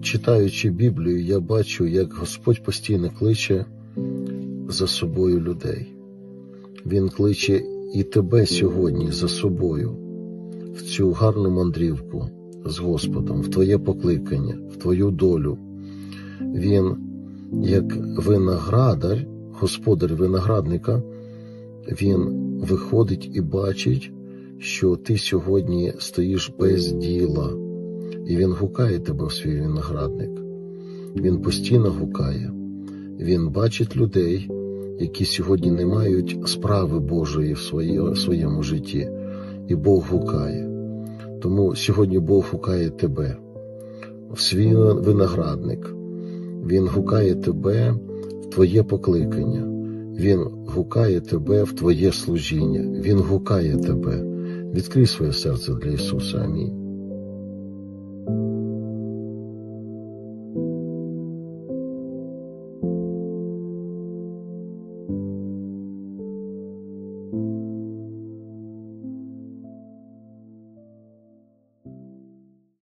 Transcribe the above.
читаючи Біблію, я бачу, як Господь постійно кличе за собою людей. Він кличе і тебе сьогодні за собою в цю гарну мандрівку з Господом, в твоє покликання, в твою долю. Він, як виноградар, господар виноградника, він виходить і бачить, що ти сьогодні стоїш без діла. І він гукає тебе в свій виноградник. Він постійно гукає. Він бачить людей, які сьогодні не мають справи Божої в своєму житті. І Бог гукає. Тому сьогодні Бог гукає тебе в свій виноградник. Він гукає тебе в твоє покликання. Він гукає тебе в твоє служіння. Він гукає тебе. Відкрий своє серце для Ісуса. Амінь.